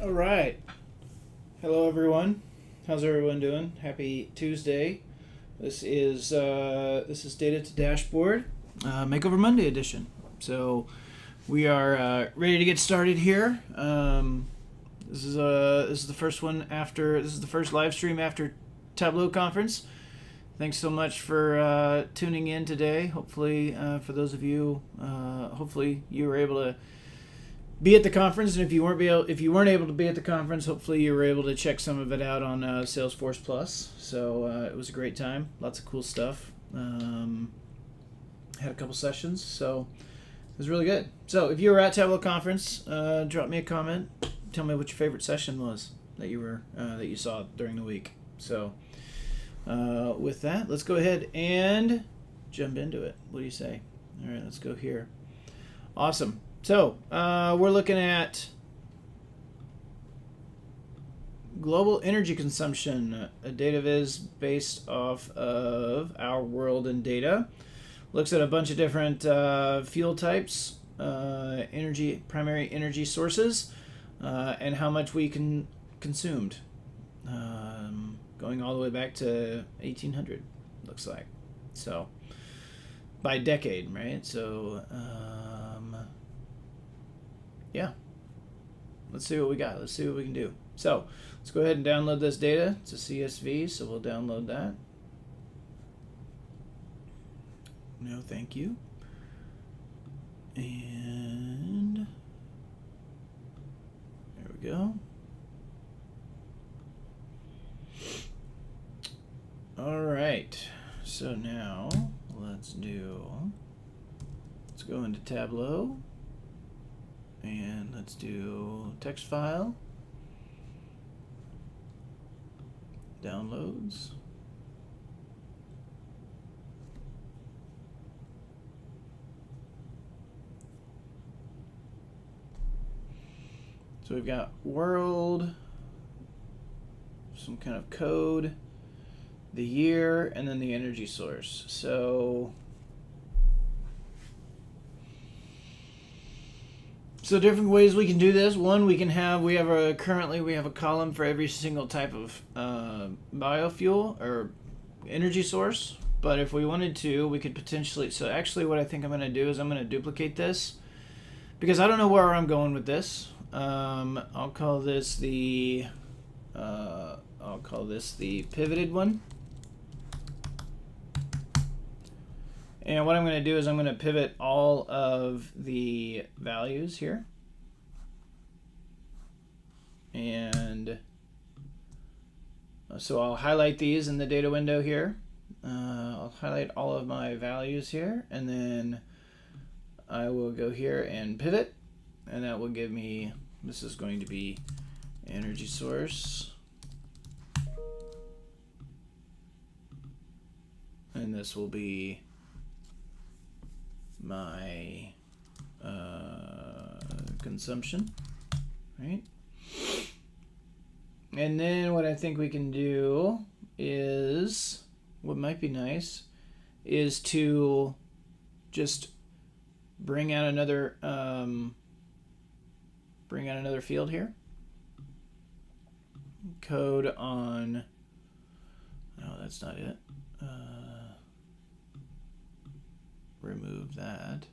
All right. Hello, everyone. How's everyone doing? Happy Tuesday. This is Data to Dashboard, Makeover Monday edition. So we are ready to get started here. This is the first one after. This is the first live stream after Tableau conference. Thanks so much for tuning in today. Hopefully, for those of you, hopefully you were able to be at the conference, and if you weren't able to be at the conference, hopefully you were able to check some of it out on Salesforce Plus. So it was a great time, lots of cool stuff. Had a couple sessions, so it was really good. So if you were at Tableau conference, drop me a comment. Tell me what your favorite session was that you saw during the week. So with that, let's go ahead and jump into it. What do you say? All right, let's go here. Awesome. So we're looking at global energy consumption, a data viz based off of our world and data. Looks at a bunch of different fuel types, primary energy sources, and how much we consumed, going all the way back to 1800. Looks like, so by decade, right? So. Yeah, let's see what we got. Let's see what we can do. So let's go ahead and download this data. It's a CSV, so we'll download that. No, thank you. And there we go. All right, so now let's go into Tableau. And let's do text file, downloads. So we've got world, some kind of code, the year, and then the energy source. So different ways we can do this. One, we have a column for every single type of biofuel or energy source. But if we wanted to, we could potentially. So actually, what I think I'm going to do is I'm going to duplicate this because I don't know where I'm going with this. I'll call this the pivoted one. And what I'm going to do is I'm going to pivot all of the values here. And so I'll highlight these in the data window here. I'll highlight all of my values here, and then I will go here and pivot, and that will give me, this is going to be energy source. And this will be my consumption, right? And then what I think we can do is, what might be nice, is to just bring out another field here. Code on, no, that's not it. Remove that.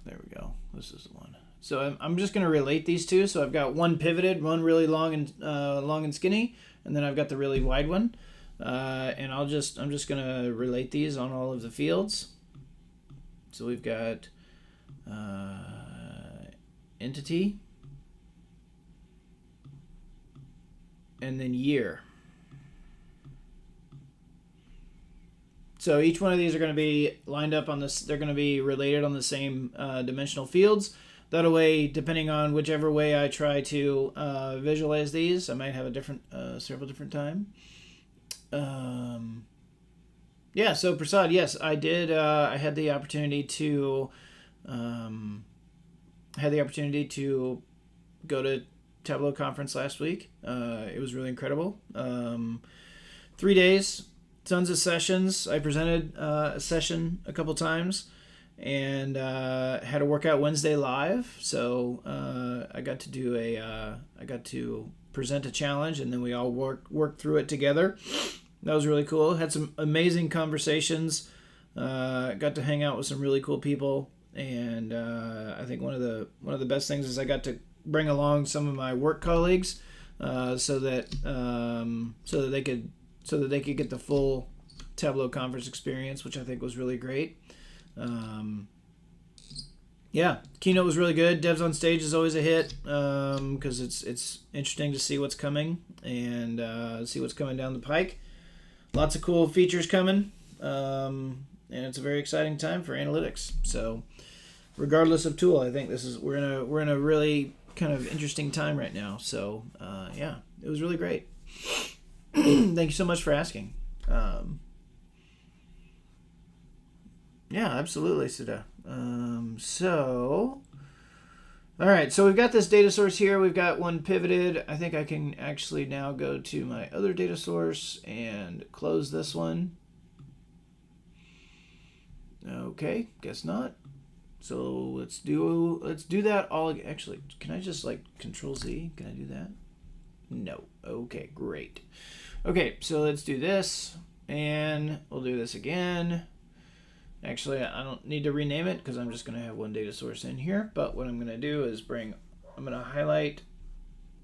There we go. This is the one. So I'm just going to relate these two. So I've got one pivoted, one really long and skinny, and then I've got the really wide one. And I'm just going to relate these on all of the fields. So we've got entity, and then year. So each one of these are going to be lined up on this. They're going to be related on the same dimensional fields. That way, depending on whichever way I try to visualize these, I might have a several different time. Yeah. So Prasad, yes, I did. I had the opportunity to go to Tableau conference last week. It was really incredible. 3 days. Tons of sessions. I presented a session a couple times, and had a workout Wednesday live. So I got to present a challenge, and then we all worked through it together. That was really cool. Had some amazing conversations. Got to hang out with some really cool people, and I think one of the best things is I got to bring along some of my work colleagues, so that they could get the full Tableau conference experience, which I think was really great. Yeah, keynote was really good. Devs on Stage is always a hit, because it's interesting to see what's coming and see what's coming down the pike. Lots of cool features coming, and it's a very exciting time for analytics. So, regardless of tool, I think we're in a really kind of interesting time right now. So, yeah, it was really great. Thank you so much for asking. Yeah, absolutely, Sudha. All right, so we've got this data source here. We've got one pivoted. I think I can actually now go to my other data source and close this one. Okay, guess not. So let's do that all. Actually, can I just like Control Z? Can I do that? No. Okay, great. Okay, so let's do this, and we'll do this again. Actually, I don't need to rename it because I'm just going to have one data source in here. But what I'm going to do is I'm going to highlight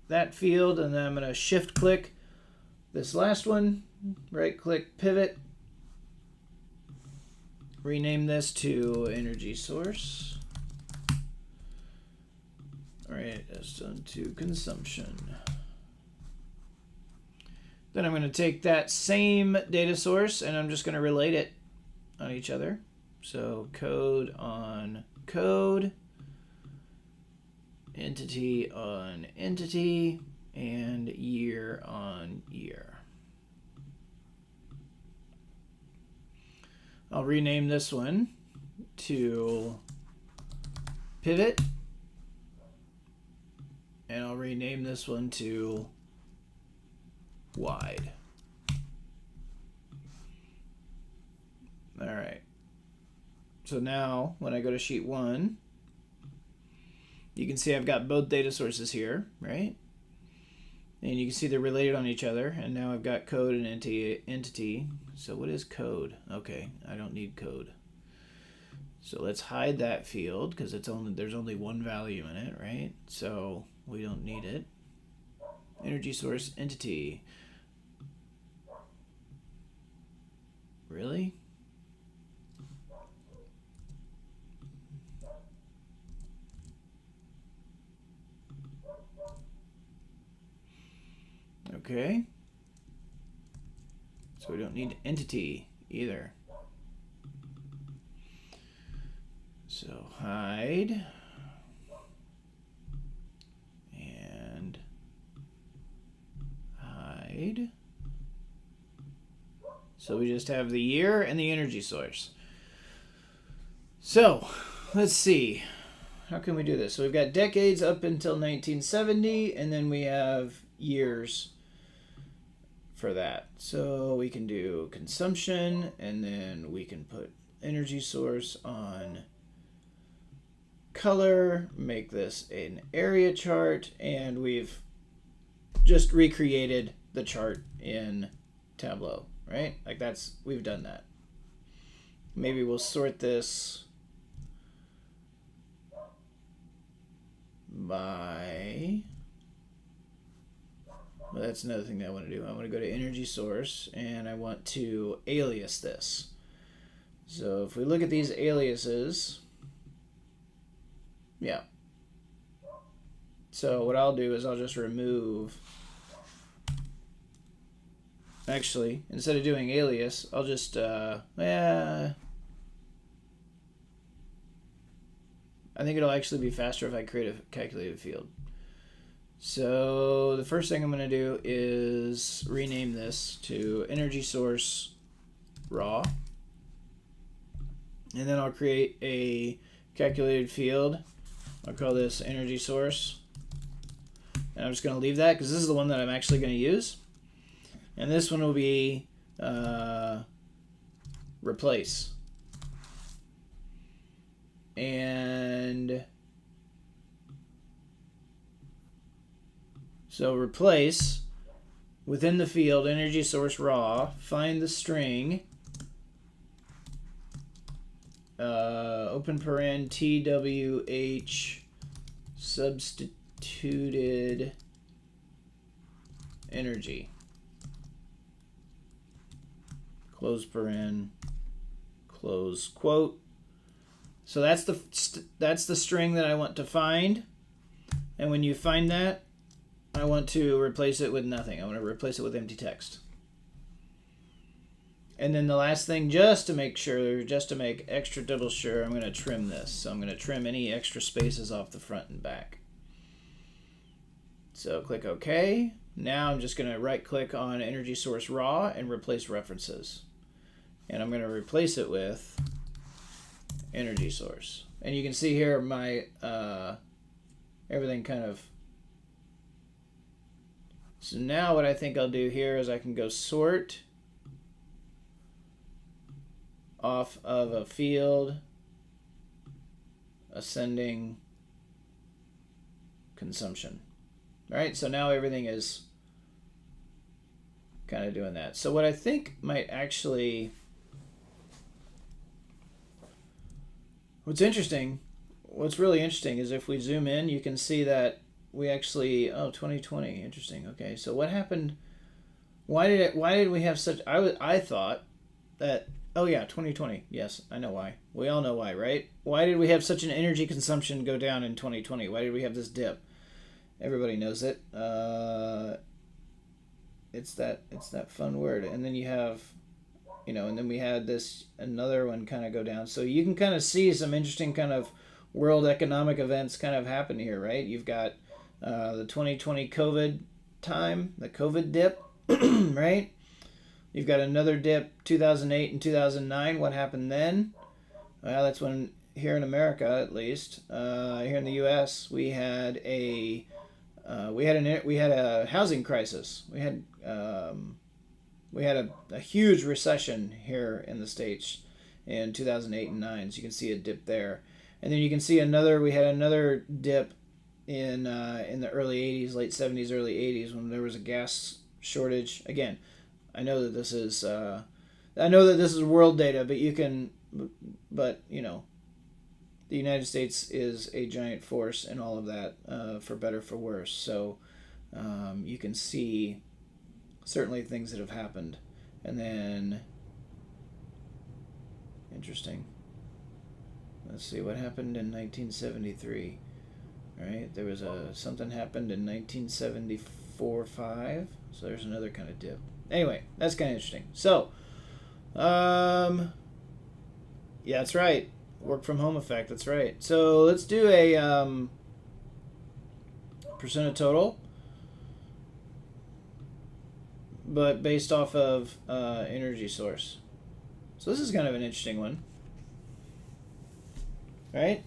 that field, and then I'm going to shift click this last one, right click pivot, rename this to energy source. All right, that's done to consumption. Then I'm going to take that same data source and I'm just going to relate it on each other. So code on code, entity on entity, and year on year. I'll rename this one to pivot, and I'll rename this one to wide. All right. So now when I go to sheet 1, you can see I've got both data sources here, right? And you can see they're related on each other. And now I've got code and entity. So what is code? Okay, I don't need code. So let's hide that field because there's only one value in it, right? So we don't need it. Energy source entity. Really? Okay. So we don't need entity either. So hide and hide. So we just have the year and the energy source. So let's see. How can we do this? So we've got decades up until 1970, and then we have years for that. So we can do consumption, and then we can put energy source on color, make this an area chart, and we've just recreated the chart in Tableau, right? Like we've done that. Maybe we'll sort this by, well, that's another thing that I want to do. I want to go to energy source and I want to alias this. So if we look at these aliases, yeah. So what I'll do is I'll just remove, actually, instead of doing alias, I'll just, I think it'll actually be faster if I create a calculated field. So the first thing I'm going to do is rename this to energy source raw. And then I'll create a calculated field. I'll call this energy source. And I'm just going to leave that because this is the one that I'm actually going to use. And this one will be replace. And so replace within the field energy source raw, find the string, open paren TWH substituted energy, close paren, close quote. So that's the string that I want to find. And when you find that, I want to replace it with nothing. I want to replace it with empty text. And then the last thing, just to make extra double sure, I'm going to trim this. So I'm going to trim any extra spaces off the front and back. So click OK. Now I'm just going to right click on energy source raw and replace references. And I'm going to replace it with energy source. And you can see here my everything kind of. So now what I think I'll do here is I can go sort off of a field, ascending consumption. All right, so now everything is kind of doing that. So what I think might actually, what's really interesting is if we zoom in, you can see that we actually, 2020, interesting. Okay, so what happened? Why did we have such? I thought that, oh yeah, 2020. Yes, I know why. We all know why, right? Why did we have such an energy consumption go down in 2020? Why did we have this dip? Everybody knows it. It's that fun word. And then you have, and then we had this another one kind of go down. So you can kind of see some interesting kind of world economic events kind of happen here, right? You've got the 2020 COVID time, the COVID dip, right? You've got another dip, 2008 and 2009. What happened then? Well, that's when here in America, at least, here in the U.S., we had a housing crisis. We had a huge recession here in the States in 2008 and 9. So you can see a dip there, and then you can see we had another dip in the early 80s, late 70s, early 80s, when there was a gas shortage. Again, I know that this is world data, but the United States is a giant force in all of that, for better, for worse. So you can see certainly things that have happened. And then, interesting. Let's see what happened in 1973. Right, there was something happened in 1974-5. So there's another kind of dip. Anyway, that's kind of interesting. So, yeah, that's right. Work from home effect. That's right. So let's do a percent of total, but based off of energy source. So this is kind of an interesting one, right?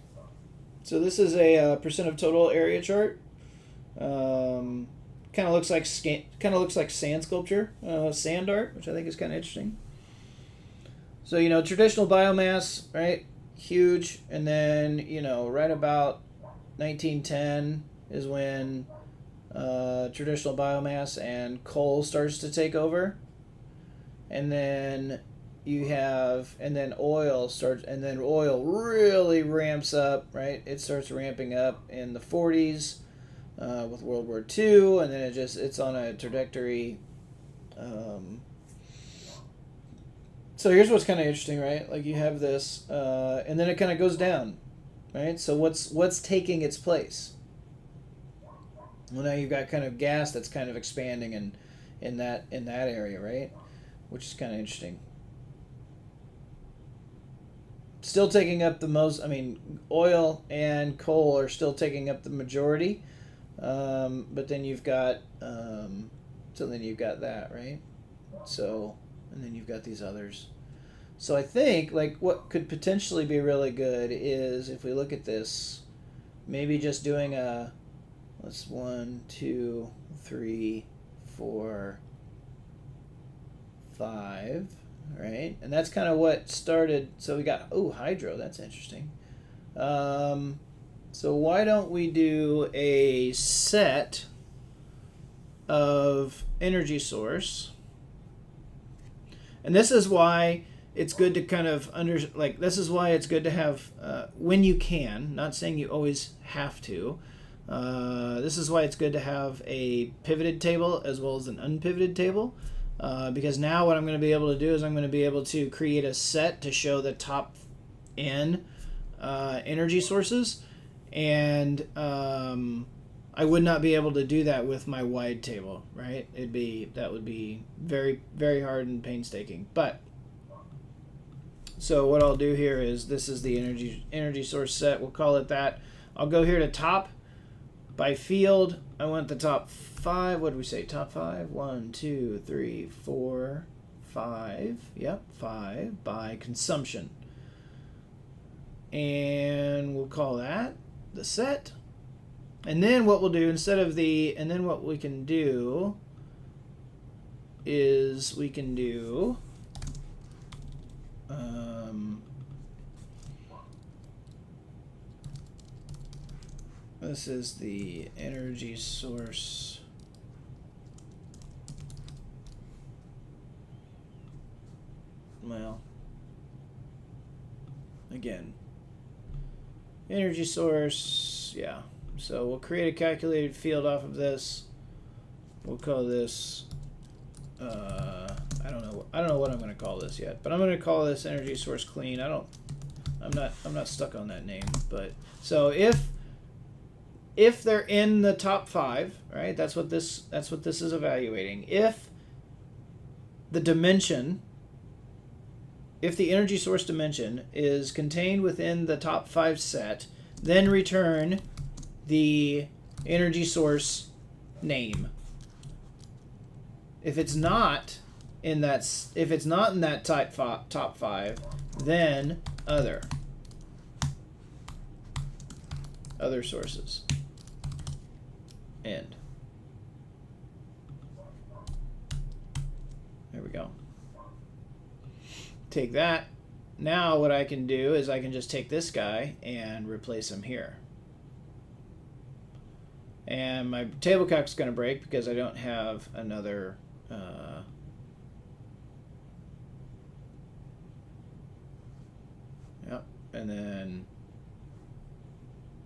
So this is a percent of total area chart. Kind of looks like sand sculpture, sand art, which I think is kind of interesting. So traditional biomass, right? Huge, and then right about 1910 is when traditional biomass and coal starts to take over, and then oil really ramps up, right? It starts ramping up in the 40s with World War II, and then it's on a trajectory. So here's what's kind of interesting, right? Like you have this, and then it kind of goes down, right? So what's taking its place? Well, now you've got kind of gas that's kind of expanding in that area, right? Which is kind of interesting. Still taking up the most. I mean, oil and coal are still taking up the majority, but then you've got that, right? So, and then you've got these others. So I think like what could potentially be really good is if we look at this, maybe just doing let's 1, 2, 3, 4, 5, right? And that's kind of what started. So we got hydro. That's interesting. So why don't we do a set of energy source? And this is why it's good to kind of this is why it's good to have, when you can, not saying you always have to, this is why it's good to have a pivoted table as well as an unpivoted table, because now what I'm going to be able to do is I'm going to be able to create a set to show the top n energy sources, and I would not be able to do that with my wide table, right? That would be very, very hard and painstaking. But so what I'll do here is, this is the energy source set. We'll call it that. I'll go here to top. By field, I want the top 5. What did we say? Top 5? 1, 2, 3, 4, 5. Yep, 5 by consumption. And we'll call that the set. And then what we'll do and then what we can do is we can do this is the energy source. Well, again, energy source, yeah. So we'll create a calculated field off of this. We'll call this, I don't know what I'm going to call this yet, but I'm going to call this energy source clean. I'm not stuck on that name, but so if they're in the top 5, right? That's what this is evaluating. If the energy source dimension is contained within the top 5 set, then return the energy source name. If it's not in that top 5, then other sources. End. There we go. Take that. Now what I can do is I can just take this guy and replace him here. And my table calc is going to break because I don't have another yep. And then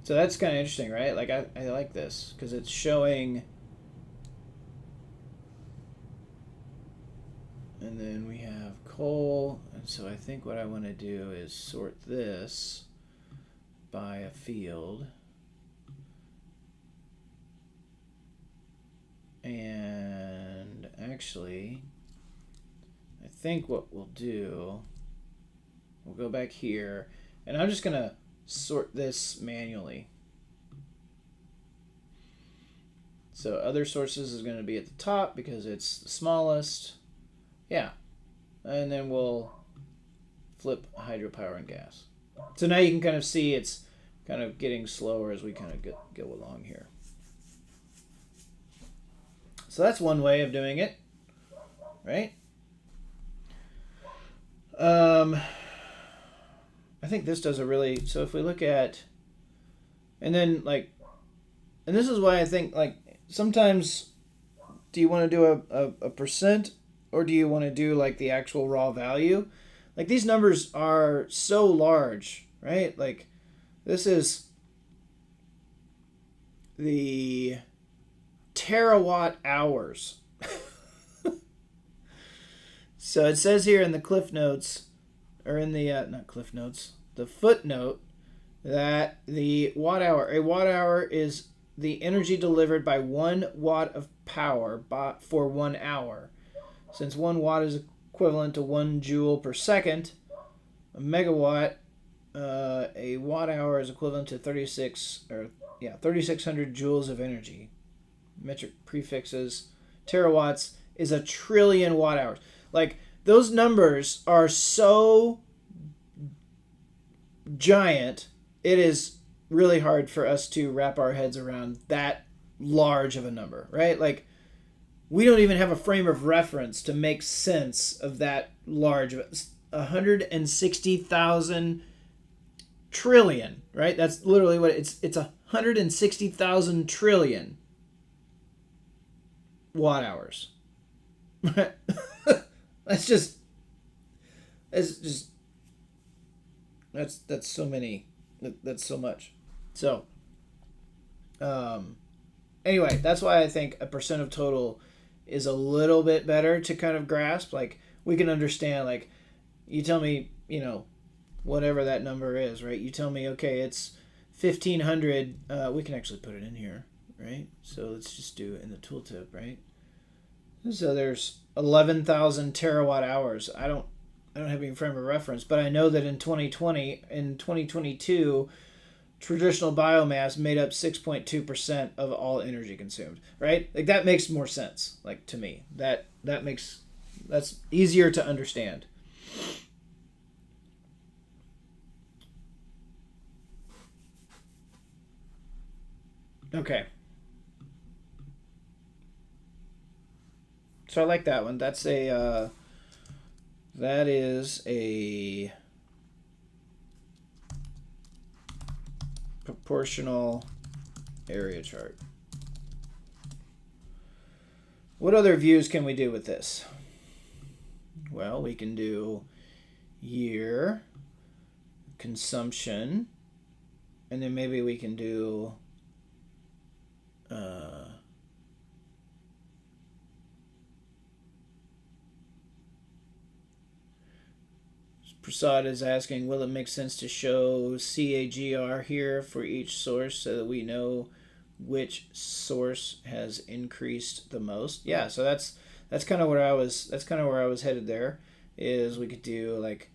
so that's kind of interesting, right? Like I like this because it's showing. And then we have coal, and so I think what I want to do is sort this by a field. And actually, I think what we'll do, we'll go back here, and I'm just going to sort this manually. So other sources is going to be at the top because it's the smallest. Yeah. And then we'll flip hydropower and gas. So now you can kind of see it's kind of getting slower as we kind of go along here. So that's one way of doing it, right? I think this does a really, so if we look at, and then like, and this is why I think like sometimes do you want to do a percent or do you want to do like the actual raw value? Like these numbers are so large, right? Like this is the terawatt hours. So it says here in the cliff notes, or in the not cliff notes, the footnote, that a watt hour is the energy delivered by 1 watt of power for 1 hour. Since 1 watt is equivalent to 1 joule per second, a megawatt, a watt hour is equivalent to 3,600 joules of energy. Metric prefixes. Terawatts is 1 trillion watt hours. Like those numbers are so giant, it is really hard for us to wrap our heads around that large of a number, right? Like we don't even have a frame of reference to make sense of that large. 160,000 trillion, right? That's literally what it's 160,000 trillion watt hours. That's just that's so many. That's so much. So anyway, that's why I think a percent of total is a little bit better to kind of grasp. Like, we can understand, like, you tell me, whatever that number is, right? You tell me, okay, it's 1,500. We can actually put it in here, right? So let's just do it in the tooltip, right? So there's 11,000 terawatt hours. I don't have any frame of reference, but I know that in 2022, traditional biomass made up 6.2% of all energy consumed, right? Like, that makes more sense, like, to me. That's easier to understand. Okay. So I like that one. That is a proportional area chart. What other views can we do with this? Well, we can do year, consumption, and then maybe we can do Prasad is asking, will it make sense to show CAGR here for each source so that we know which source has increased the most? Yeah, so that's kind of where I was headed there. Is we could do like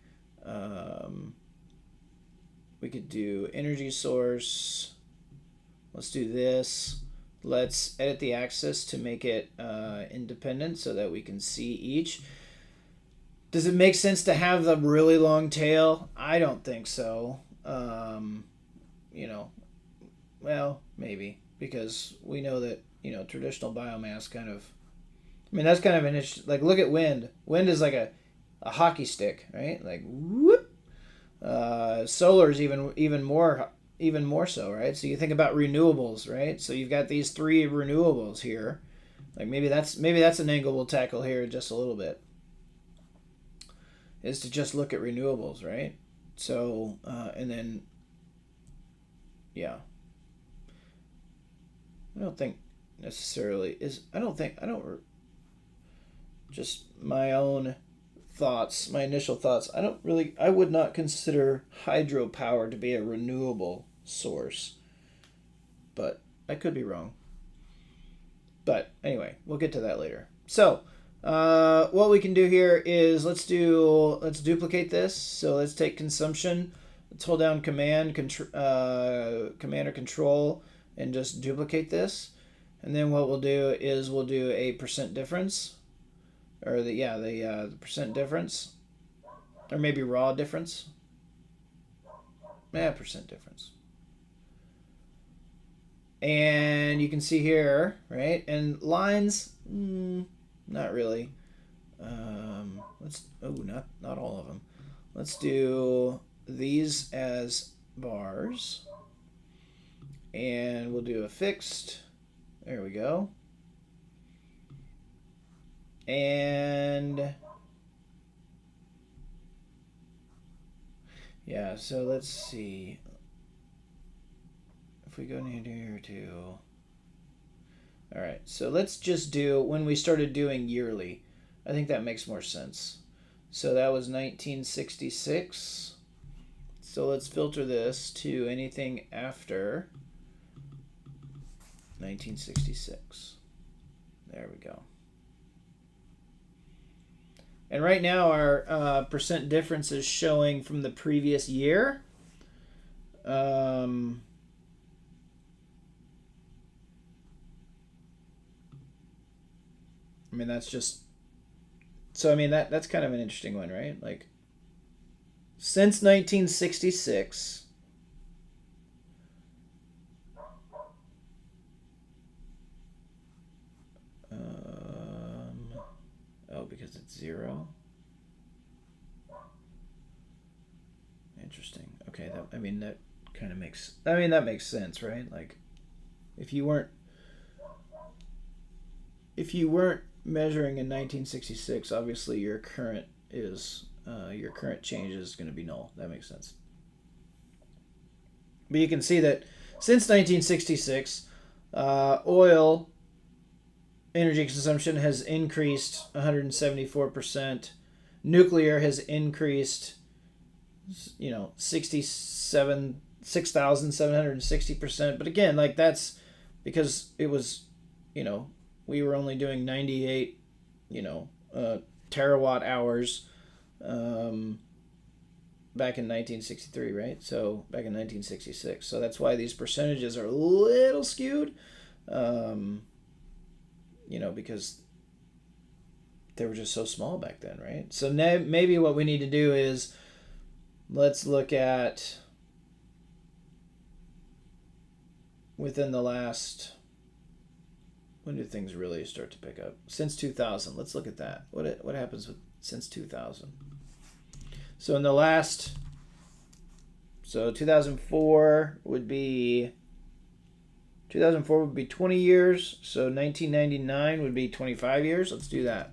we could do energy source. Let's do this. Let's edit the axis to make it independent so that we can see each. Does it make sense to have the really long tail? I don't think so. Well, maybe, because we know that, traditional biomass kind of, that's kind of an issue. Like, look at wind. Wind is like a hockey stick, right? Like, whoop. Solar is even more so, right? So you think about renewables, right? So you've got these three renewables here. Like, maybe that's an angle we'll tackle here just a little bit. Is to just look at renewables, right? So, and then, yeah. I don't think necessarily just my own thoughts, my initial thoughts, I would not consider hydropower to be a renewable source. But I could be wrong. But anyway, we'll get to that later. So, what we can do here is let's duplicate this. So let's take consumption. Let's hold down command or control and just duplicate this. And then what we'll do is we'll do a percent difference, or the percent difference, or maybe raw difference. Percent difference. And you can see here, right? And lines. Not really. Not all of them. Let's do these as bars. And we'll do a fixed. There we go. And yeah, so let's see. If we go in here to... All right, so let's just do when we started doing yearly. I think that makes more sense. So that was 1966. So let's filter this to anything after 1966. There we go. And right now our percent difference is showing from the previous year. That's just... So, that's kind of an interesting one, right? Like, since 1966... because it's 0. Interesting. Okay. okay, that, I mean, that kind of makes, I mean, that makes sense, right? Like, if you weren't measuring in 1966, obviously your current change is going to be null. That makes sense. But you can see that since 1966, oil energy consumption has increased 174%. Nuclear has increased, 6,760%. But again, like, that's because it was, we were only doing 98, terawatt hours back in 1963, right? So back in 1966. So that's why these percentages are a little skewed, because they were just so small back then, right? So maybe what we need to do is let's look at within the last, when did things really start to pick up? Since 2000. Let's look at that. What happens with since 2000? So in the last, 2004 would be 20 years. So 1999 would be 25 years. Let's do that.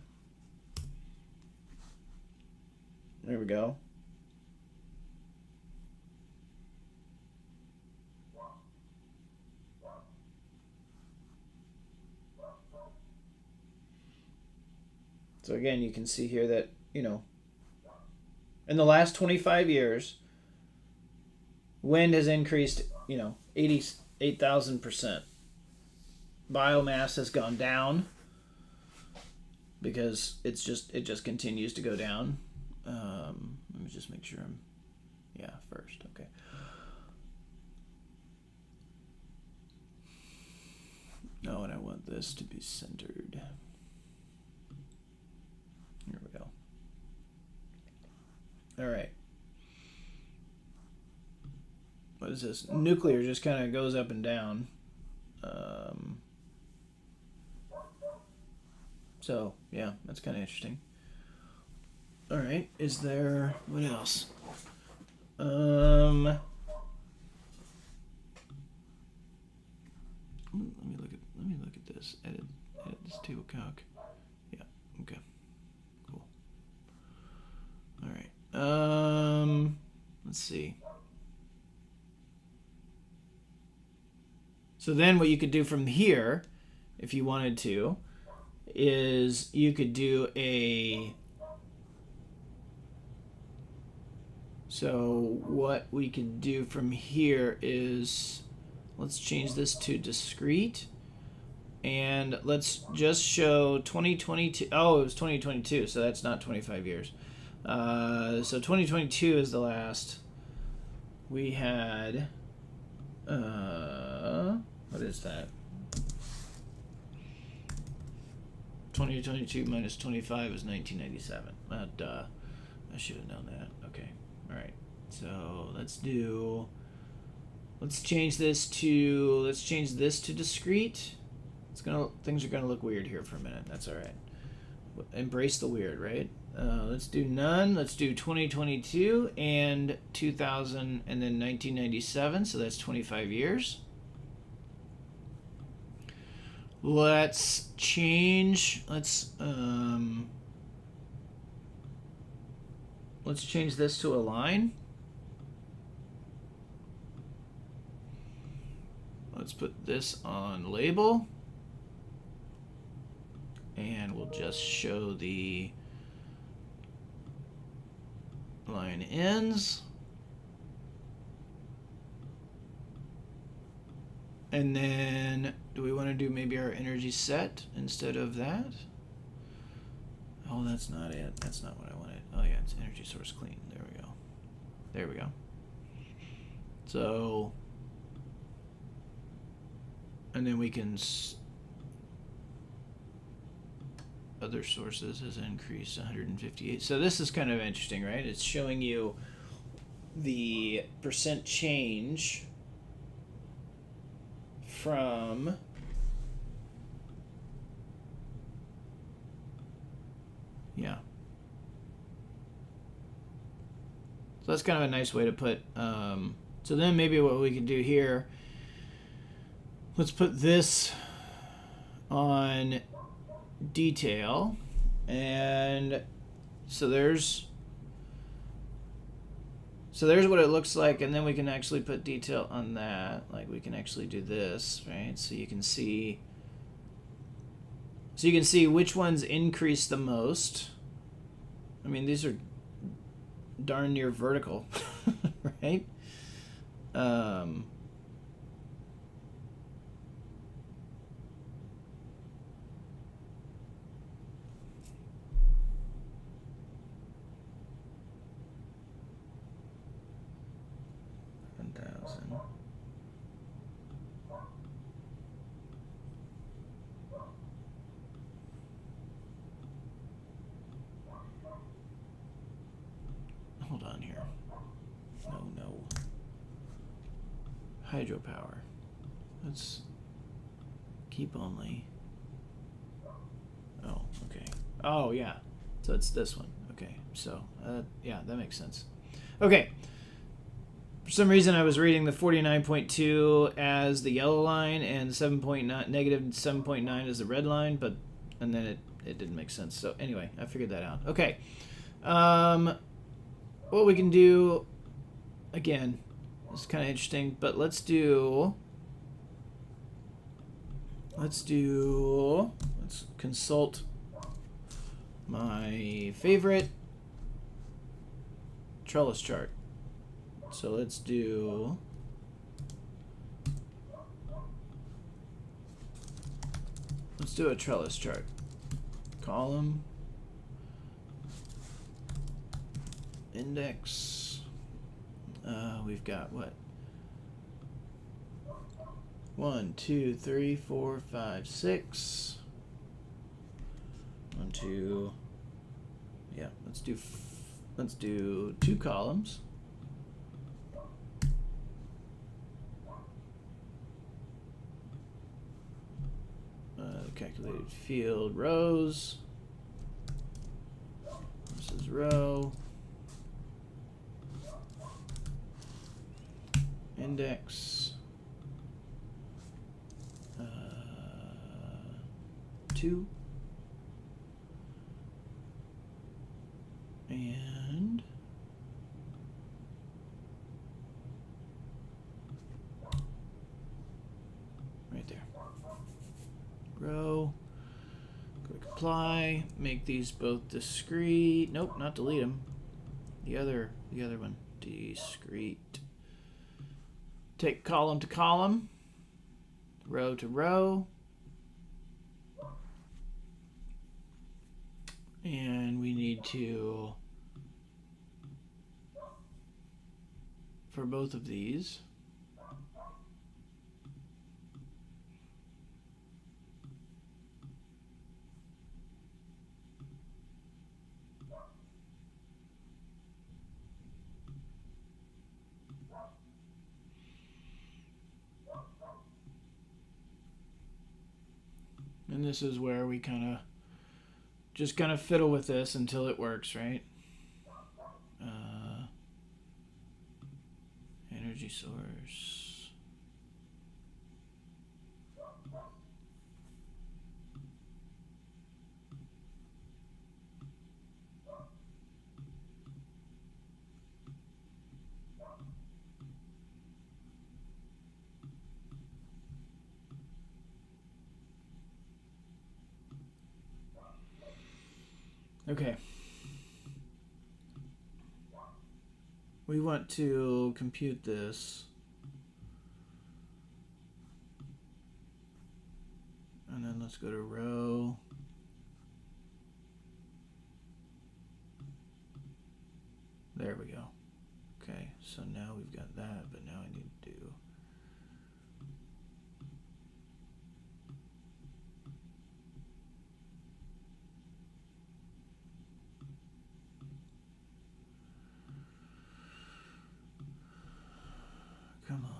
There we go. So again, you can see here that, in the last 25 years, wind has increased, 88,000%. Biomass has gone down because it just continues to go down. Let me just make sure I'm, first, okay. No, and I want this to be centered. Here we go. All right. What is this? Nuclear just kind of goes up and down. So, yeah, that's kind of interesting. All right. Is there, what else? Let me look at this. Edit this table calc. Yeah. Okay. Cool. All right. Let's see. So then what you could do from here, if you wanted to, is you could do so what we could do from here is, let's change this to discrete, and let's just show 2022. Oh, it was 2022, so that's not 25 years. So 2022 is the last. We had, what is that? 2022 minus 25 is 1997. Duh. I should have known that. Okay. All right. So let's change this to discrete. Things are gonna look weird here for a minute. That's all right. Embrace the weird, right? Let's do none. Let's do 2022 and 2000 and then 1997. So that's 25 years. Let's change. Let's change this to a line. Let's put this on label. And we'll just show the line ends. And then, do we want to do maybe our energy set instead of that? Oh, that's not it. That's not what I wanted. Oh yeah, it's energy source clean. There we go. There we go. So, and then we can, other sources has increased 158. So this is kind of interesting, right? It's showing you the percent change from So that's kind of a nice way to put. So then maybe what we can do here, let's put this on detail, and so there's what it looks like, and then we can actually put detail on that. Like we can actually do this, right? So you can see which ones increase the most. I mean, these are darn near vertical, right? 1,000. Hold on here. No. Hydropower. Let's keep only. Oh, okay. Oh, yeah. So it's this one. Okay. So, yeah, that makes sense. Okay. For some reason, I was reading the 49.2 as the yellow line and negative 7.9 as the red line, and then it didn't make sense. So anyway, I figured that out. Okay. What we can do, again, it's kind of interesting, but let's consult my favorite trellis chart. So let's do a trellis chart. Column, index. We've got what? 1, 2, 3, 4, 5, 6. 1, 2. Yeah, let's do 2 columns. Calculated field rows. This is row. Index. 2. And right there. Row. Click apply. Make these both discrete. Nope, not delete them. The other one. Discrete. Take column to column. Row to row. And we need to, for both of these, and this is where we just kind of fiddle with this until it works, right? Energy source. Okay. We want to compute this. And then let's go to row. There we go. Okay, so now we've got that, but now I need to do come on.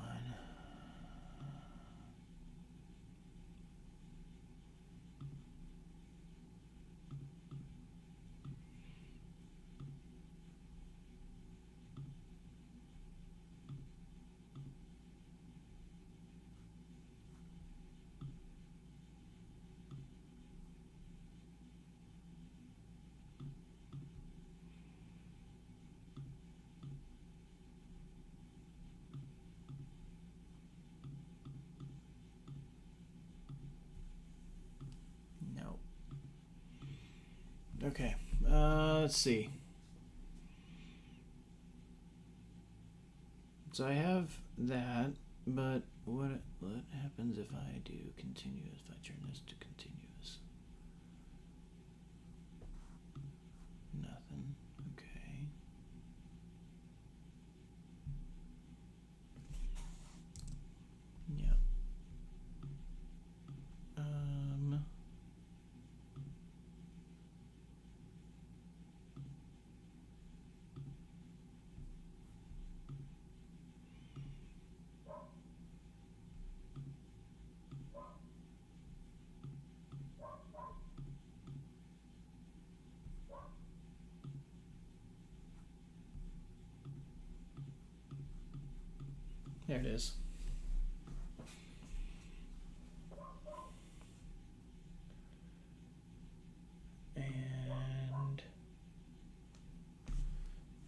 Okay, let's see. So I have that, but what happens if I do continuous, if I turn this to continuous? Nothing. Okay. Yeah. There it is. And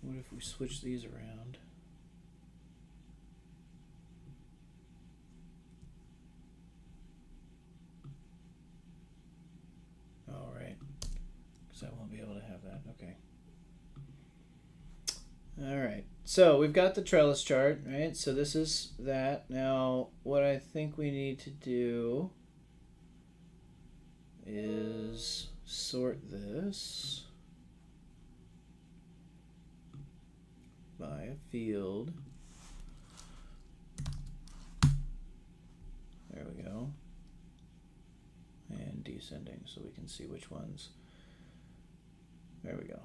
what if we switch these around? All right, because I won't be able to have that. Okay. All right, so we've got the trellis chart, right? So this is that. Now, what I think we need to do is sort this by a field. There we go. And descending, so we can see which ones. There we go.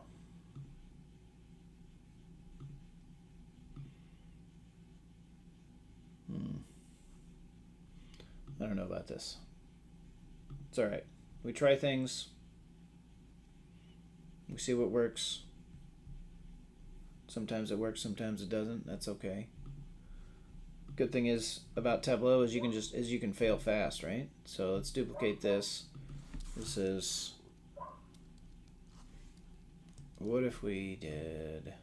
I don't know about this. It's all right. We try things. We see what works. Sometimes it works, sometimes it doesn't. That's okay. Good thing is about Tableau is you can fail fast, right? So let's duplicate this. This is, what if we did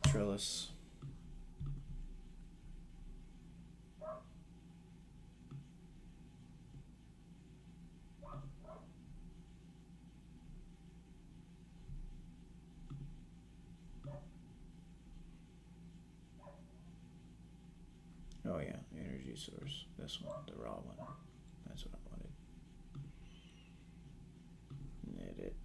trellis? Oh yeah, energy source. This one, the raw one. That's what I wanted. Edit.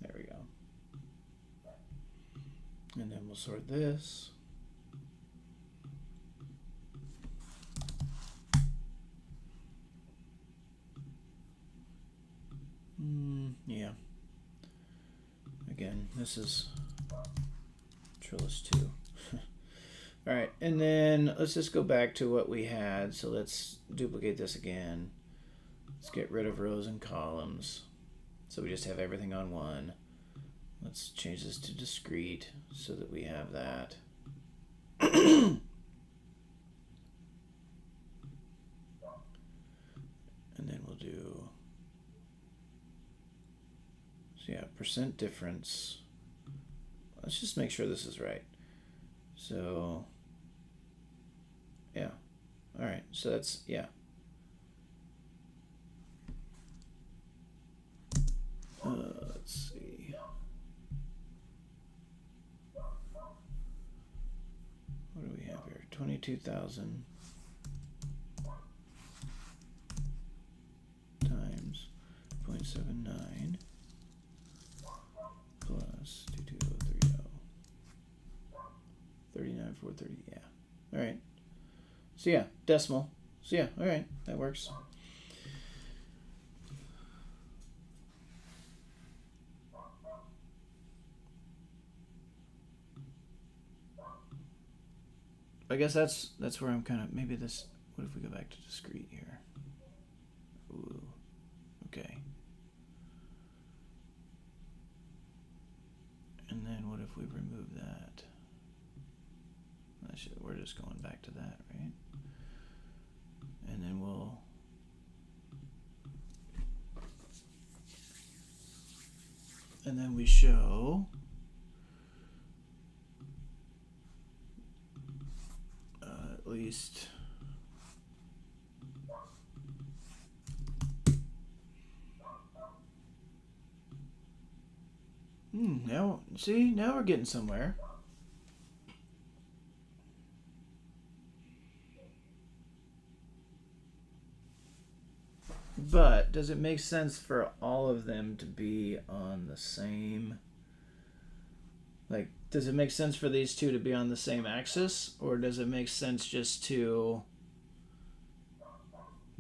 There we go. And then we'll sort this. Yeah. Again, this is trellis 2. All right, and then let's just go back to what we had. So let's duplicate this again. Let's get rid of rows and columns. So we just have everything on one. Let's change this to discrete so that we have that. And then we'll do, so yeah, percent difference. Let's just make sure this is right. So, yeah. All right, so that's, yeah. Let's see. What do we have here? 22,000 times 0.79 plus 22030. 39,430. Yeah. All right. So yeah, decimal. So yeah, all right, that works. I guess that's where I'm kind of, maybe this, what if we go back to discrete here? Ooh, okay. And then what if we remove that? We're just going back to that, right? And then we show at least now, see, now we're getting somewhere. But does it make sense for all of them to be on the same, like, does it make sense for these two to be on the same axis, or does it make sense just to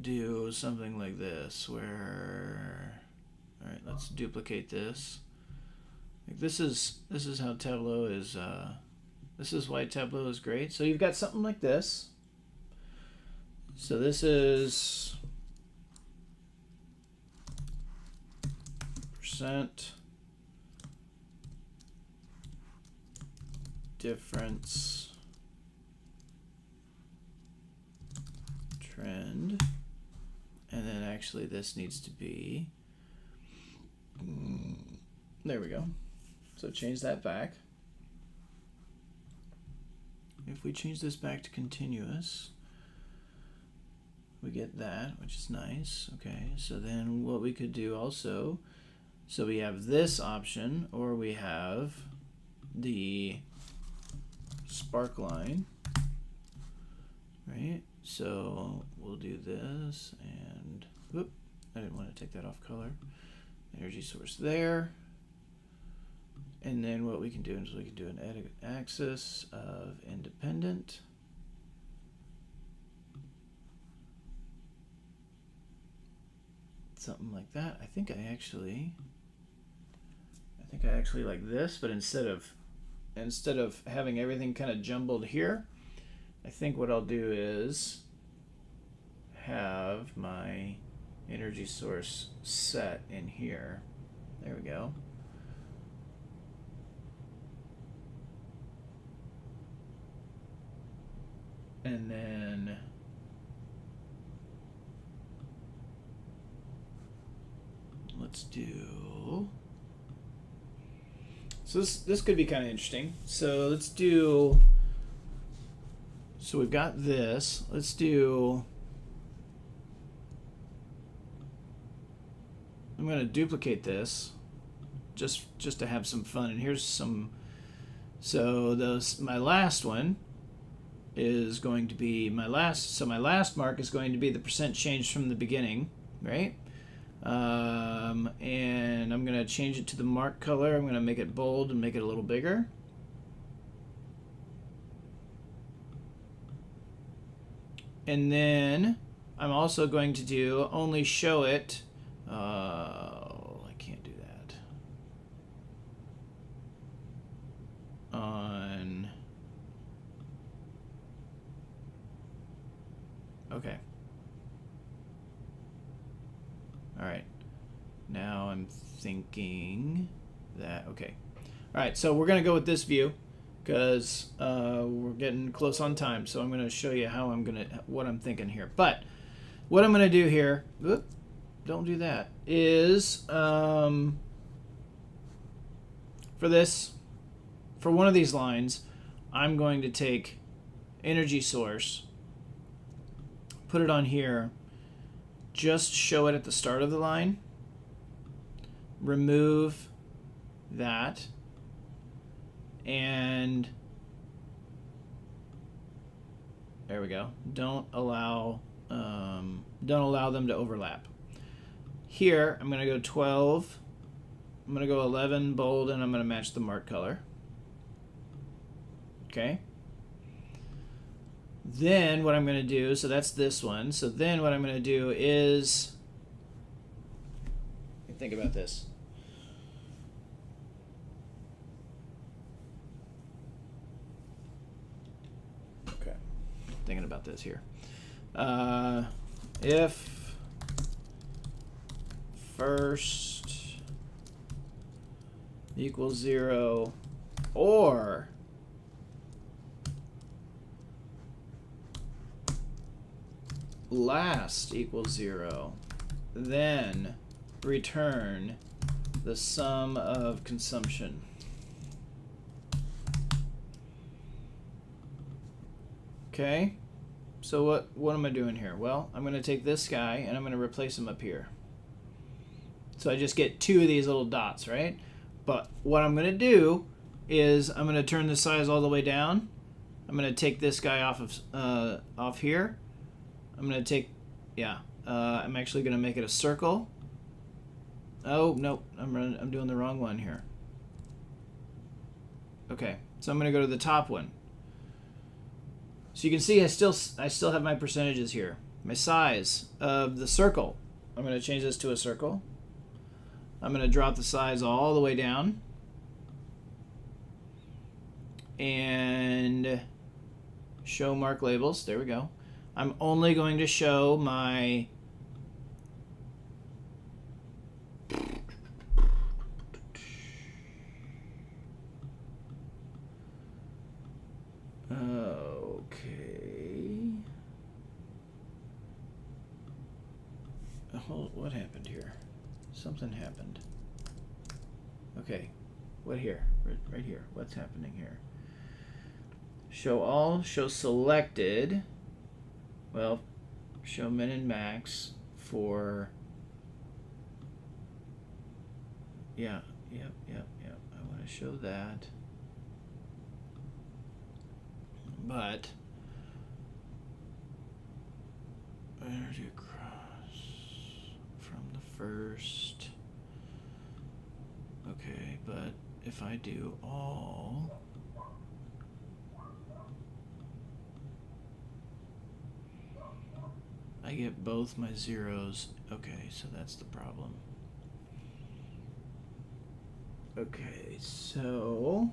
do something like this where, all right, let's duplicate this. Like this is how Tableau is, this is why Tableau is great. So you've got something like this. So this is percent difference trend, and then actually this needs to be, there we go. So change that back. If we change this back to continuous, we get that, which is nice. Okay, so then what we could do also, so we have this option, or we have the spark line, right? So we'll do this, and whoop, I didn't want to take that off color. Energy source there. And then what we can do is we can do an edit axis of independent. Something like that. I think I actually like this, but instead of having everything kind of jumbled here, I think what I'll do is have my energy source set in here. There we go. And then let's do, so this could be kind of interesting. So let's do, so we've got this. Let's do, I'm going to duplicate this just to have some fun. And here's some, so my last one is going to be my last mark is going to be the percent change from the beginning, right? And I'm going to change it to the mark color. I'm going to make it bold and make it a little bigger. And then I'm also going to do only show it. I can't do that. On. Okay. All right. Now I'm thinking that, okay. All right, so we're going to go with this view because we're getting close on time. So I'm going to show you how what I'm thinking here. But what I'm going to do here, don't do that, is for one of these lines, I'm going to take energy source, put it on here, just show it at the start of the line, remove that, and there we go. Don't allow them to overlap. Here I'm going to go 12, I'm going to go 11 bold, and I'm going to match the mark color. Okay. Then what I'm going to do, so that's this one. So then what I'm going to do is, think about this. Okay. thinking about this here. If first equals 0 or last equals 0, then return the sum of consumption. Okay, so what am I doing here? Well, I'm going to take this guy and I'm going to replace him up here. So I just get 2 of these little dots, right? But what I'm going to do is I'm going to turn the size all the way down. I'm going to take this guy off here. I'm going to take, I'm actually going to make it a circle. Oh, nope, I'm doing the wrong one here. Okay, so I'm going to go to the top one. So you can see I still have my percentages here. My size of the circle, I'm going to change this to a circle. I'm going to drop the size all the way down. And show mark labels. There we go. I'm only going to show my what happened here? Something happened. Okay, what here? Right here. What's happening here? Show all, show selected. Well, show min and max for. Yep. I want to show that. But energy across from the first. Okay, but if I do all, I get both my zeros. Okay, so that's the problem. Okay, so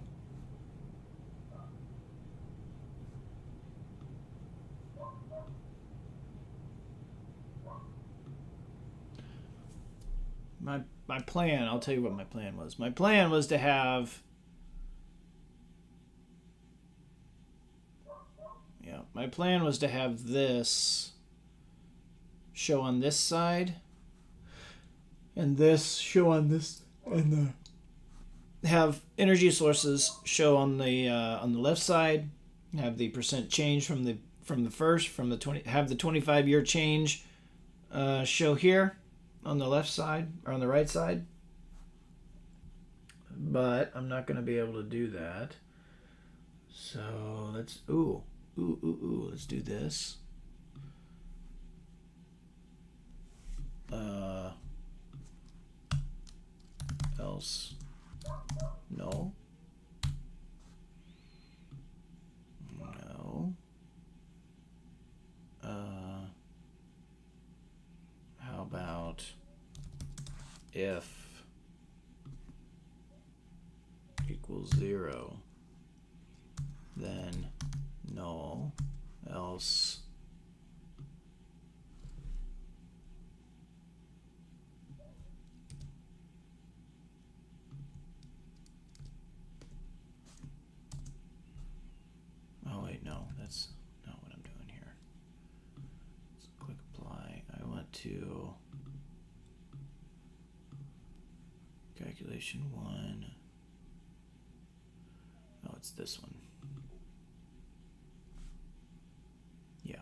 my plan, I'll tell you what my plan was. My plan was to have my plan was to have this show on this side and this show on this, and have energy sources show on the left side, have the percent change from the 20, have the 25-year change show here on the left side or on the right side. But I'm not going to be able to do that. So let's let's do this. Else no. How about if equals 0, then null, else that's not what I'm doing here. Let's click apply. I want to calculation 1. Oh, it's this one. Yeah,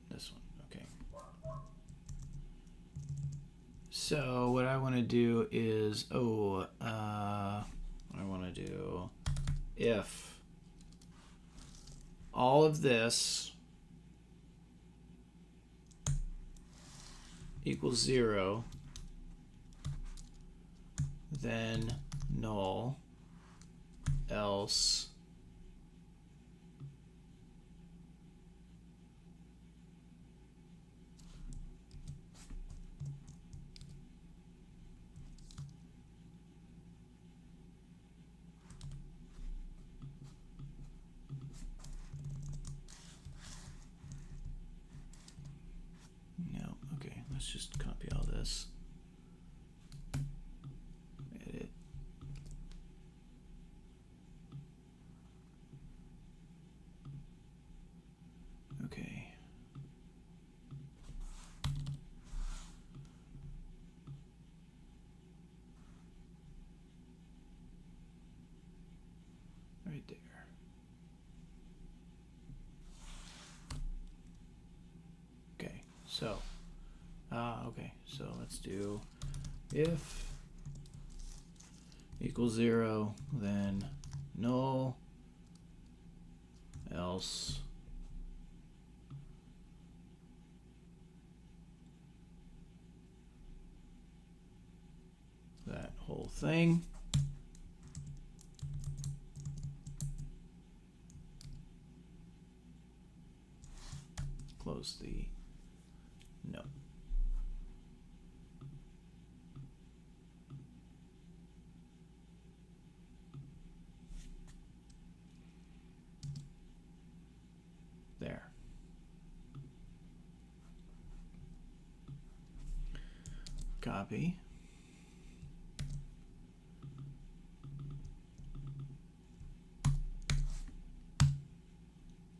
this one. Okay. So what I want to do is, I want to do if all of this equals 0, then null, else let's just copy all this. Edit. Okay. Right there. Okay, so so let's do if equals 0, then null, else that whole thing. Close the no. There. Copy.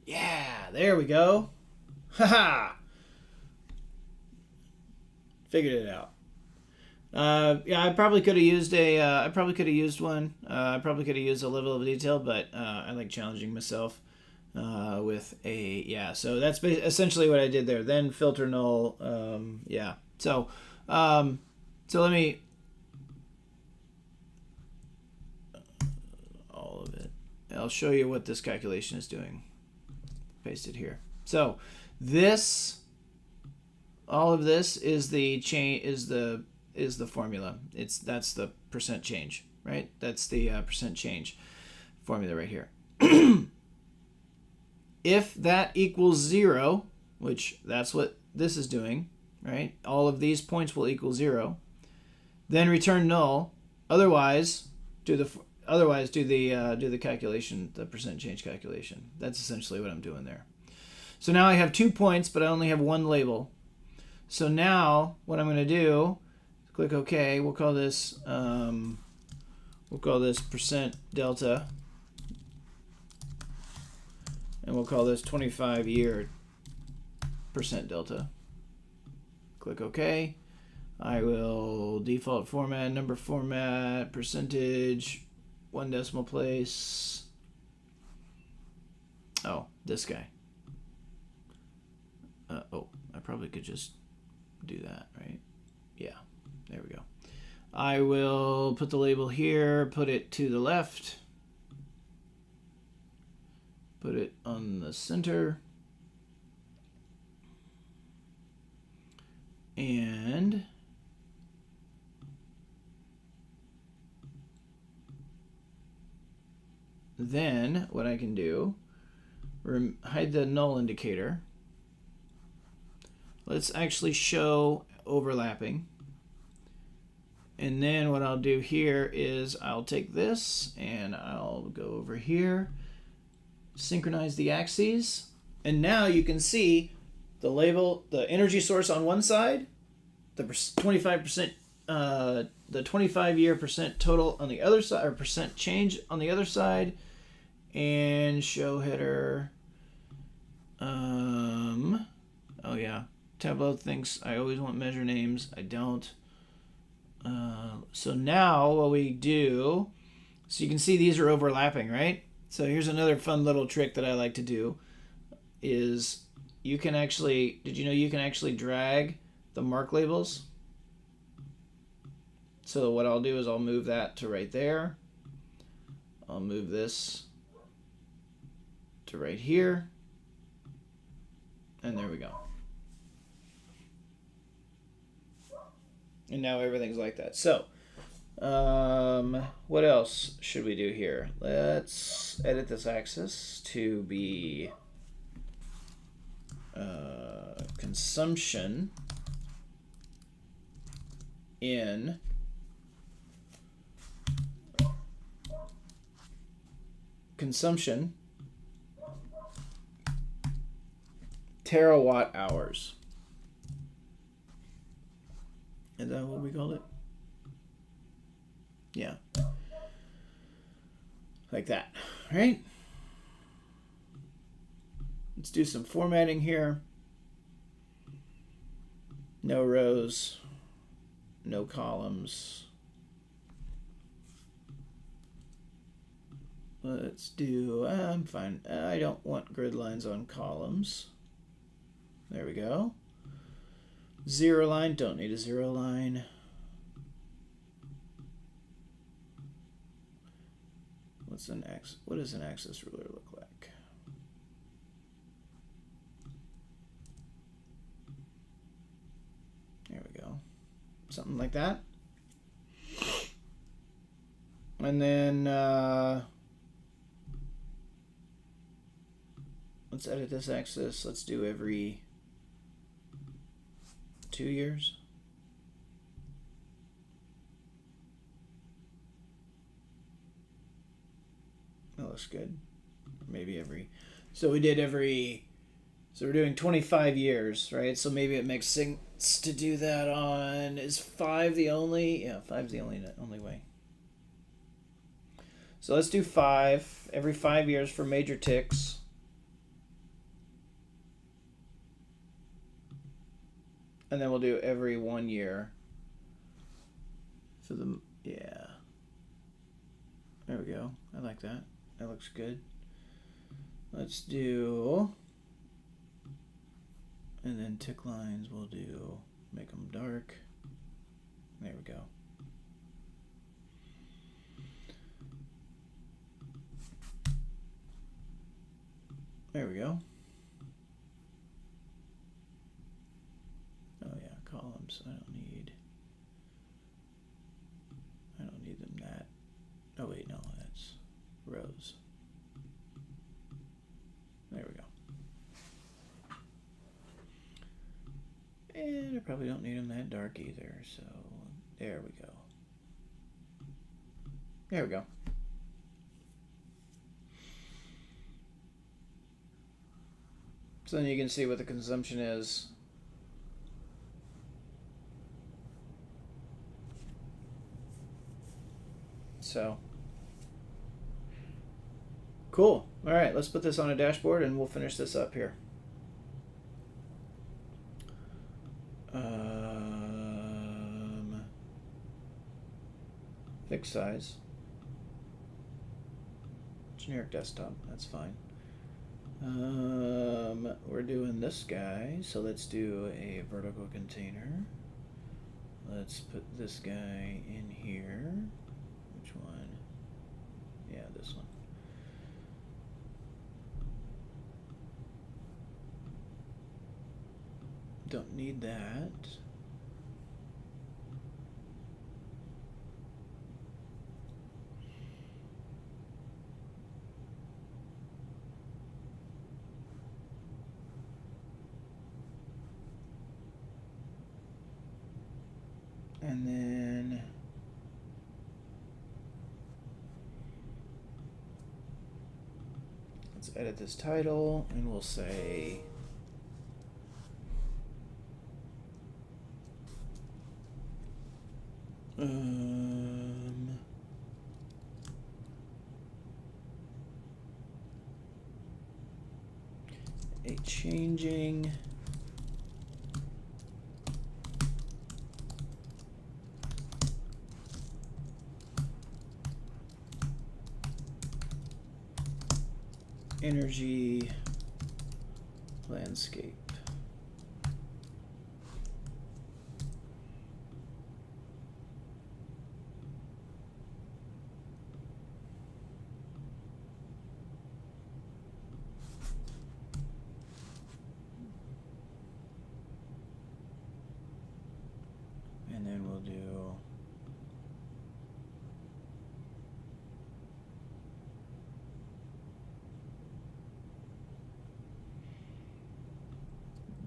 Yeah, there we go. Haha. Figured it out. Yeah, I probably could have used a. I probably could have used one. I probably could have used a level of detail, but I like challenging myself with a. Yeah, so that's essentially what I did there. Then filter null. Yeah. So let me. All of it. I'll show you what this calculation is doing. Paste it here. So this. All of this is the is the formula. That's the percent change, right? That's the percent change formula right here. If that equals 0, which that's what this is doing, right? All of these points will equal 0. Then return null. Otherwise, do the calculation, the percent change calculation. That's essentially what I'm doing there. So now I have 2 points, but I only have one label. So now what I'm going to do, click OK. We'll call this percent delta, and we'll call this 25-year percent delta. Click OK. I will default format, number format, percentage, 1 decimal place. Oh, this guy. Oh, I probably could just do that, right? Yeah, there we go. I will put the label here, put it to the left, put it on the center, and then what I can do, hide the null indicator. Let's actually show overlapping. And then what I'll do here is I'll take this and I'll go over here, synchronize the axes, and now you can see the label, the energy source on one side, the 25%, the 25-year percent total on the other side, or percent change on the other side, and show header. Oh yeah. Tableau thinks I always want measure names. I don't. So now what we do, so you can see these are overlapping, right? So here's another fun little trick that I like to do is you can actually, did you know you can actually drag the mark labels? So what I'll do is I'll move that to right there. I'll move this to right here. And there we go. And now everything's like that. So, what else should we do here? Let's edit this axis to be consumption in terawatt hours. Is that what we called it? Yeah. Like that, right? Let's do some formatting here. No rows, no columns. Let's do, I'm fine. I don't want grid lines on columns. There we go. Zero line, don't need a zero line. What does an axis ruler look like? There we go. Something like that. And then let's edit this axis. Let's do every 2 years. That looks good. Maybe every. So we did every. So we're doing 25 years, right? So maybe it makes sense to do that on. Is 5 the only? Yeah, 5's the only way. So let's do 5 every 5 years for major ticks. And then we'll do every 1 year for the, yeah. There we go. I like that. That looks good. Let's do, and then tick lines we'll do, make them dark. There we go. There we go. Oh yeah, columns. I don't need them that. Oh wait, no, that's rows. There we go. And I probably don't need them that dark either, so there we go. There we go. So then you can see what the consumption is. So, cool. All right, let's put this on a dashboard and we'll finish this up here. Fixed size. Generic desktop, that's fine. We're doing this guy, so let's do a vertical container. Let's put this guy in here. Which one? Yeah, this one. Don't need that. And then let's edit this title and we'll say a changing energy landscape. And then we'll do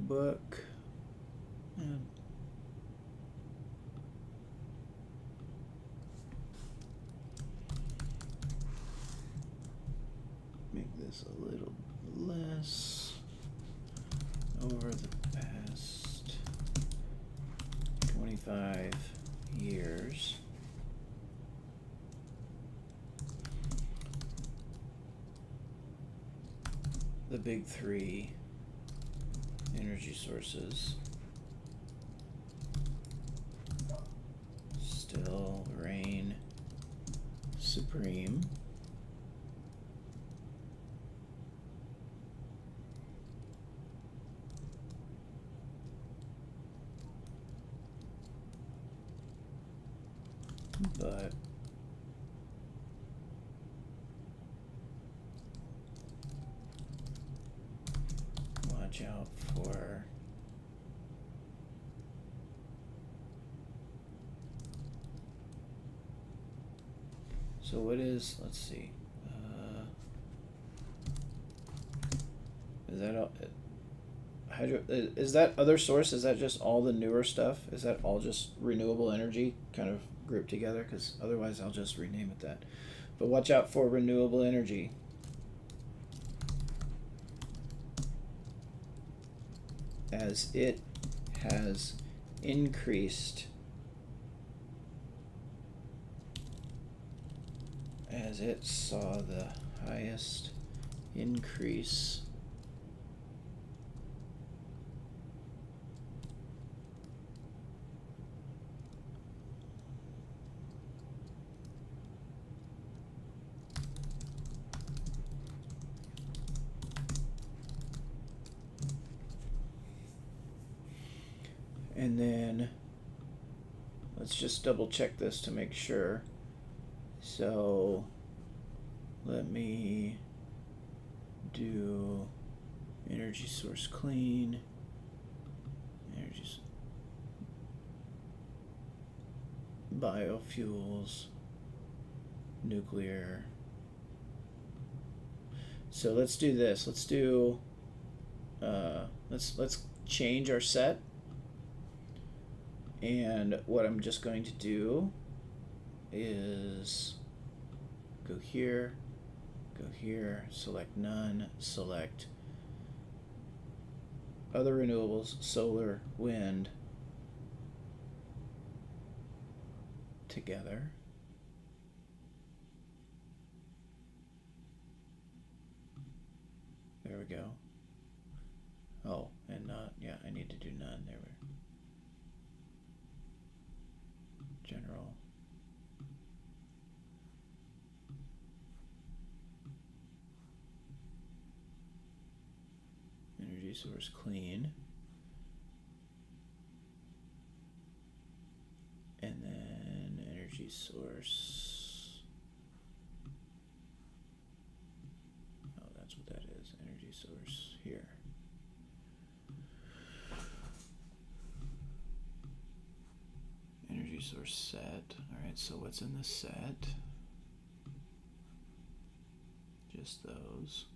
book and make this a little less over the past 25 5 years. The big three energy sources still reign supreme. But watch out for so what is, let's see, is that all, is that other source, is that just all the newer stuff? Is that all just renewable energy kind of grouped together? Because otherwise I'll just rename it that. But watch out for renewable energy. As it has increased, as it saw the highest increase and then let's just double check this to make sure. So let me do energy source clean, biofuels, nuclear. So let's do this. Let's do let's change our set. And what I'm just going to do is go here, select none, select other renewables, solar, wind, together. There we go. Oh, and not, yeah, I need to do none. There we go. General. Energy source clean. And then energy source. Oh, that's what that is. Energy source here. Energy source set. Alright, so what's in the set? Just those.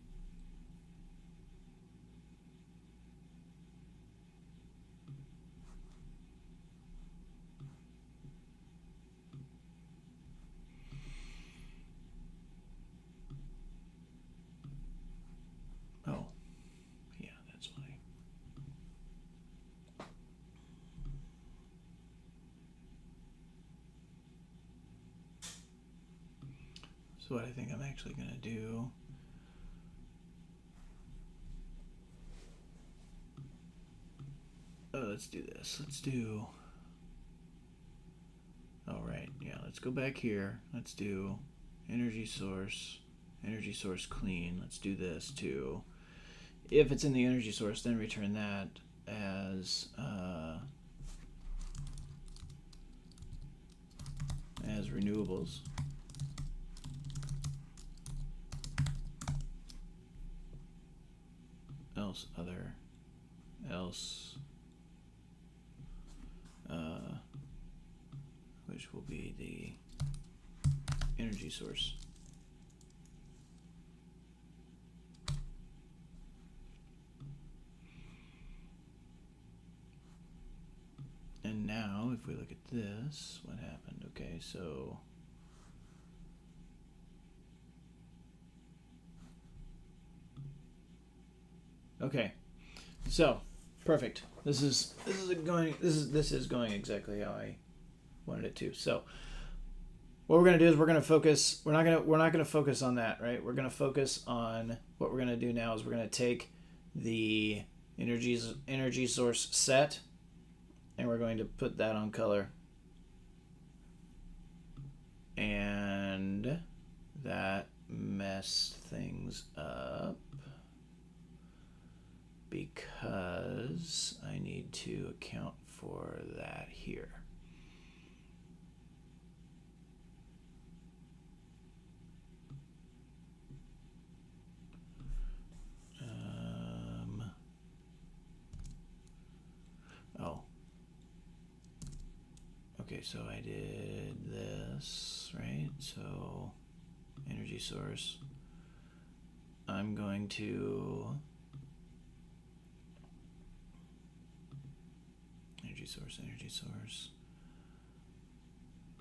Oh, yeah, that's why. So what I think I'm actually going to do, let's do this. Let's do, oh right, yeah, let's go back here. Let's do energy source clean. Let's do this too. If it's in the energy source, then return that as renewables. Else other, else, which will be the energy source. And now, if we look at this, what happened? Okay, so okay, so Perfect. This is going exactly how I wanted it to. So what we're gonna do is we're gonna focus. We're not gonna focus on that, right? We're gonna focus on what we're gonna do now is we're gonna take the energy source set, and we're going to put that on color, and that messed things up because I need to account for that here. Oh. Okay, so I did this, right? So energy source. I'm going to energy source.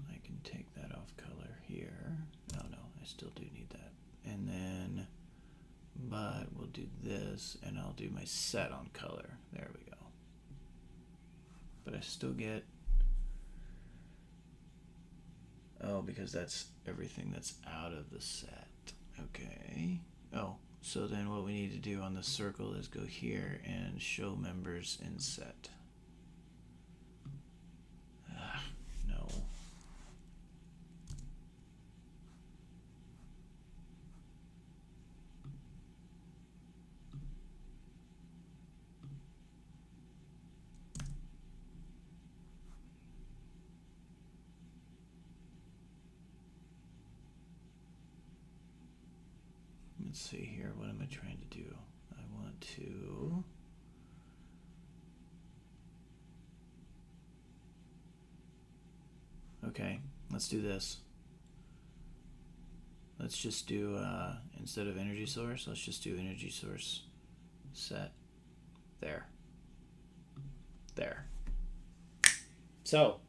I can take that off color here. No, I still do need that. And then, but we'll do this, and I'll do my set on color. There we go. But I still get, oh, because that's everything that's out of the set. Okay. Oh, so then what we need to do on the circle is go here and show members in set. No. Let's see here. What am I trying to do? I want to... Okay, let's do this. Let's just do, instead of energy source, let's just do energy source set. There. There. So,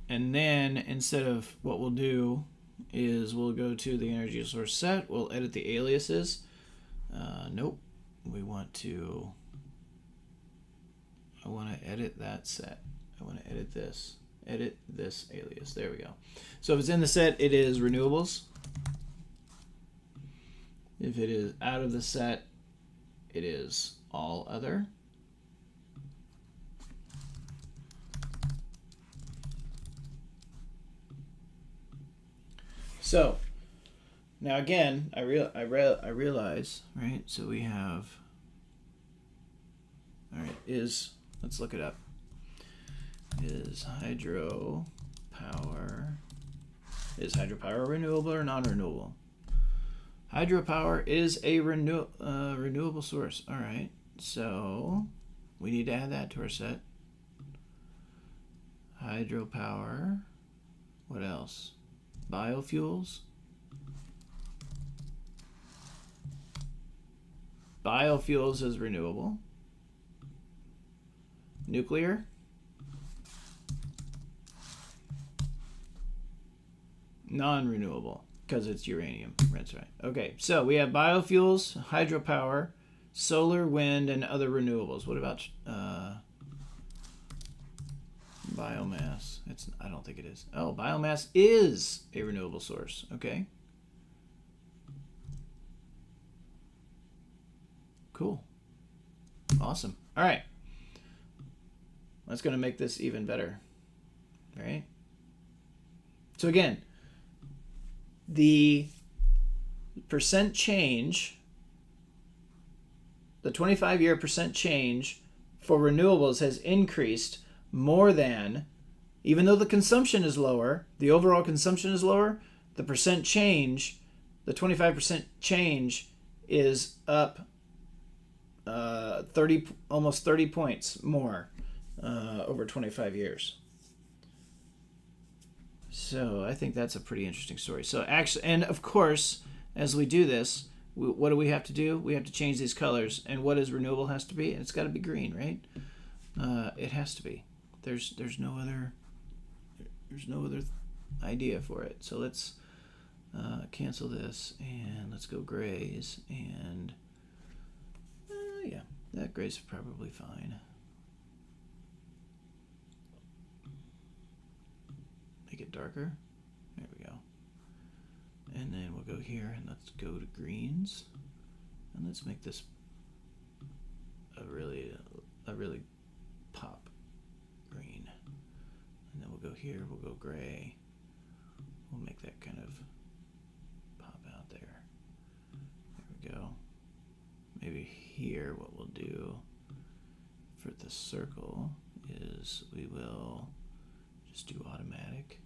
and then instead of what we'll do is we'll go to the energy source set, we'll edit the aliases. Nope, we want to, I want to edit that set. I want to edit this alias. There we go. So if it's in the set, it is renewables. If it is out of the set, it is all other. So now again, I realize, right? So we have, all right, let's look it up. Is hydropower renewable or non-renewable? Hydropower is a renewable source. All right, so we need to add that to our set. Hydropower. What else? Biofuels. Biofuels is renewable. Nuclear. Non-renewable because it's uranium. That's right. Okay, so we have biofuels, hydropower, solar, wind, and other renewables. What about biomass? I don't think it is. Oh, biomass is a renewable source. Okay. Cool. Awesome. All right. That's going to make this even better. All right. So again, the percent change, the 25-year percent change for renewables has increased more than, even though the consumption is lower, the overall consumption is lower, the percent change, the 25% change is up almost 30 points more over 25 years. So I think that's a pretty interesting story. So actually, and of course, as we do this, what do we have to do? We have to change these colors. And what is renewable has to be? It's got to be green, right? It has to be. There's no other idea for it. So let's cancel this and let's go grays and yeah, That gray's probably fine. Make it darker. There we go. And then we'll go here and let's go to greens. And let's make this a really pop green. And then we'll go here, we'll go gray. We'll make that kind of pop out there. There we go. Maybe here what we'll do for the circle is we will just do automatic.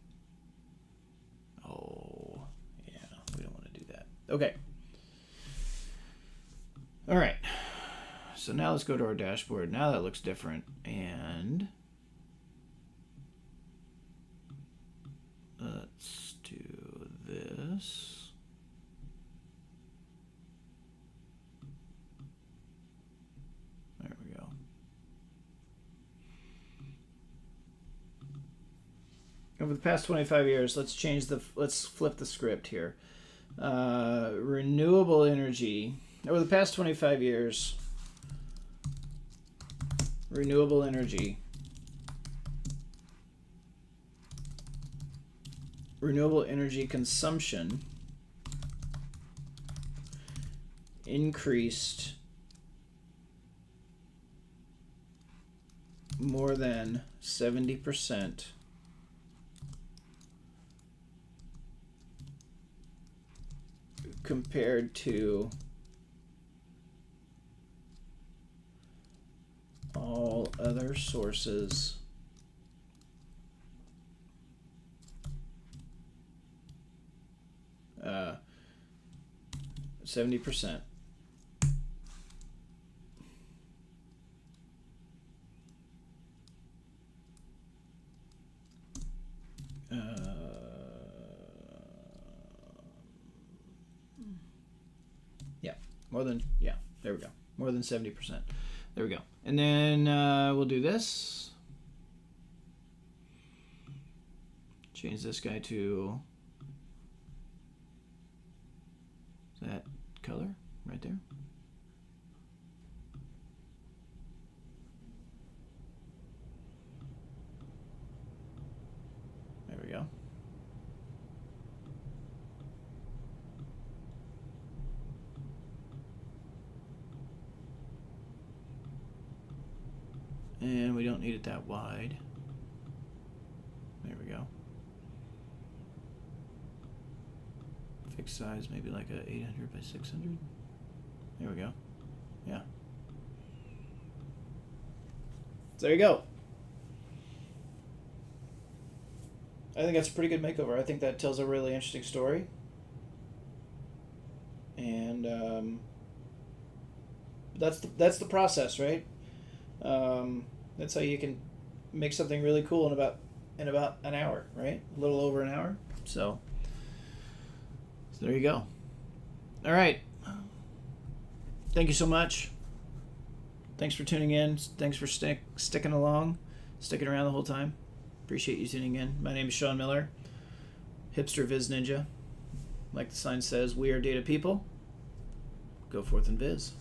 Oh, yeah, we don't want to do that. Okay. All right. So now let's go to our dashboard. Now that looks different. And let's do this. There we go. Over the past 25 years, let's flip the script here. Renewable energy. Over the past 25 years, renewable energy consumption increased more than 70% compared to all other sources uh, 70%. There we go. More than 70%. There we go. And then we'll do this. Change this guy to that color right there. There we go. And we don't need it that wide. There we go. Fixed size, maybe like a 800 by 600. There we go. Yeah. So there you go. I think that's a pretty good makeover. I think that tells a really interesting story. And that's the process, right? That's how you can make something really cool in about an hour, right? A little over an hour. So there you go. All right. Thank you so much. Thanks for tuning in. Thanks for sticking around the whole time. Appreciate you tuning in. My name is Sean Miller, Hipster Viz Ninja. Like the sign says, we are data people. Go forth and viz.